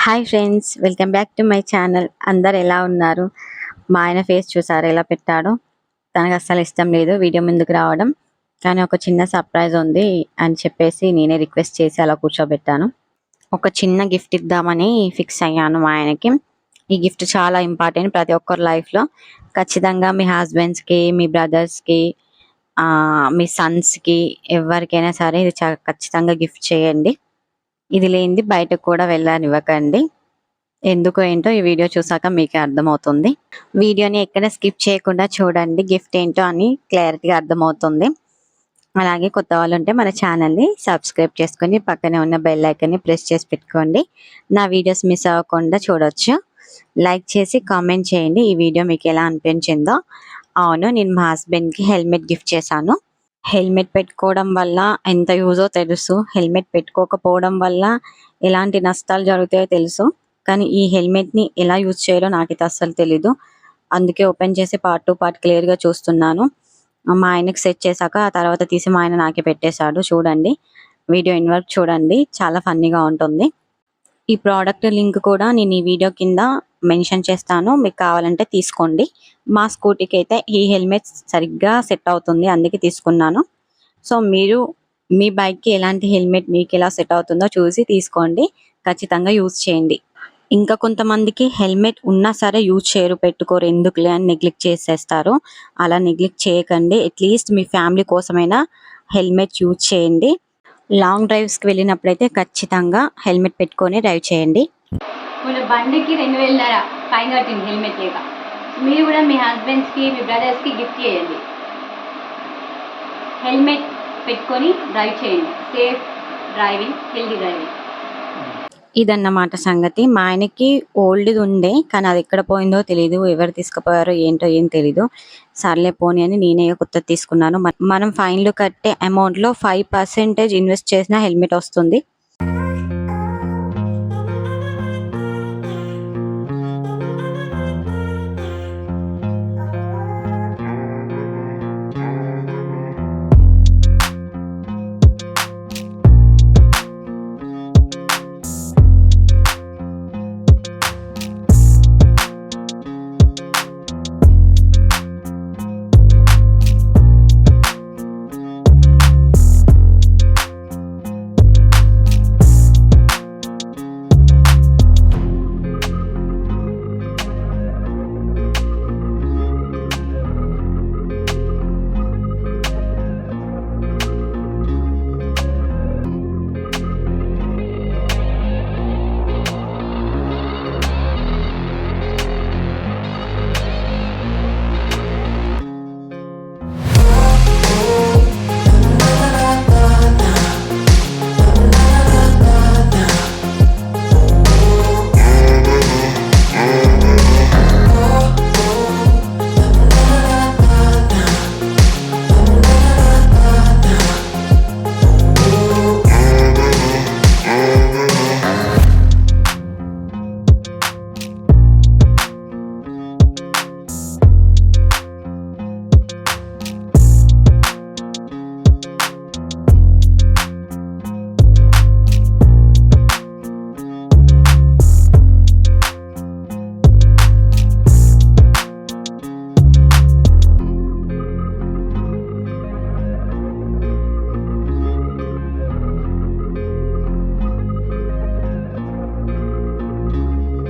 Hi friends, welcome back to my channel. అందరు ఎలా ఉన్నారు? మా ఆయన ఫేస్ చూసారు ఎలా పెట్టాడో. తనకు అస్సలు ఇష్టం లేదు వీడియో ముందుకు రావడం, కానీ ఒక చిన్న సర్ప్రైజ్ ఉంది అని చెప్పేసి నేనే రిక్వెస్ట్ చేసి అలా కూర్చోబెట్టాను. ఒక చిన్న గిఫ్ట్ ఇద్దామని ఫిక్స్ అయ్యాను మా ఆయనకి. ఈ గిఫ్ట్ చాలా ఇంపార్టెంట్ ప్రతి ఒక్కరి లైఫ్లో. ఖచ్చితంగా మీ హస్బెండ్స్కి, మీ బ్రదర్స్కి, మీ సన్స్కి, ఎవరికైనా సరే ఇది ఖచ్చితంగా గిఫ్ట్ చేయండి. ఇది లేనిది బయటకు కూడా వెళ్ళనివ్వకండి. ఎందుకో ఏంటో ఈ వీడియో చూసాక మీకే అర్థమవుతుంది. వీడియోని ఎక్కడ స్కిప్ చేయకుండా చూడండి, గిఫ్ట్ ఏంటో అని క్లారిటీగా అర్థమవుతుంది. అలాగే కొత్త వాళ్ళు ఉంటే మన ఛానల్ని సబ్స్క్రైబ్ చేసుకొని పక్కనే ఉన్న బెల్ ఐకాన్ని ప్రెస్ చేసి పెట్టుకోండి. నా వీడియోస్ మిస్ అవ్వకుండా చూడొచ్చు. లైక్ చేసి కామెంట్ చేయండి ఈ వీడియో మీకు ఎలా అనిపించిందో. అవును, నేను మా హస్బెండ్కి హెల్మెట్ గిఫ్ట్ చేశాను. హెల్మెట్ పెట్టుకోవడం వల్ల ఎంత యూజో తెలుసు, హెల్మెట్ పెట్టుకోకపోవడం వల్ల ఎలాంటి నష్టాలు జరుగుతాయో తెలుసు. కానీ ఈ హెల్మెట్ని ఎలా యూజ్ చేయాలో నాకైతే అస్సలు తెలీదు. అందుకే ఓపెన్ చేసి పార్ట్ టు పార్ట్ క్లియర్గా చూస్తున్నాను. మా ఆయనకి సెట్ చేశాక ఆ తర్వాత తీసి మా ఆయన నాకే పెట్టేశాడు. చూడండి, వీడియో ఇన్వర్క్ చూడండి, చాలా ఫన్నీగా ఉంటుంది. ఈ ప్రోడక్ట్ లింక్ కూడా నేను ఈ వీడియో కింద మెన్షన్ చేస్తాను, మీకు కావాలంటే తీసుకోండి. మా స్కూటీకి అయితే ఈ హెల్మెట్ సరిగ్గా సెట్ అవుతుంది, అందుకే తీసుకున్నాను. సో మీరు మీ బైక్కి ఎలాంటి హెల్మెట్ మీకు ఎలా సెట్ అవుతుందో చూసి తీసుకోండి, ఖచ్చితంగా యూజ్ చేయండి. ఇంకా కొంతమందికి హెల్మెట్ ఉన్నా సరే యూజ్ చేయరు, పెట్టుకోరు, ఎందుకులే అని నెగ్లెక్ట్ చేసేస్తారు. అలా నెగ్లెక్ట్ చేయకండి. అట్లీస్ట్ మీ ఫ్యామిలీ కోసమైనా హెల్మెట్ యూజ్ చేయండి. లాంగ్ డ్రైవ్స్కి వెళ్ళినప్పుడైతే ఖచ్చితంగా హెల్మెట్ పెట్టుకొని డ్రైవ్ చేయండి. మన బండికి 2000 ఫైన్ కట్టింది హెల్మెట్ లేక. మీరు కూడా మీ హస్బెండ్స్కి, మీ బ్రదర్స్కి గిఫ్ట్ చేయండి. హెల్మెట్ పెట్టుకొని డ్రైవ్ చేయండి. Safe driving, healthy driving. ఇదన్నమాట సంగతి. మా ఆయనకి ఓల్డ్ది ఉండే, కానీ అది ఎక్కడ పోయిందో తెలీదు, ఎవరు తీసుకుపోయారో ఏంటో ఏం తెలీదు. సర్లే పోనీ అని నేనే కొత్తది తీసుకున్నాను. మనం ఫైన్లు కట్టే అమౌంట్లో 5% ఇన్వెస్ట్ చేసిన హెల్మెట్ వస్తుంది.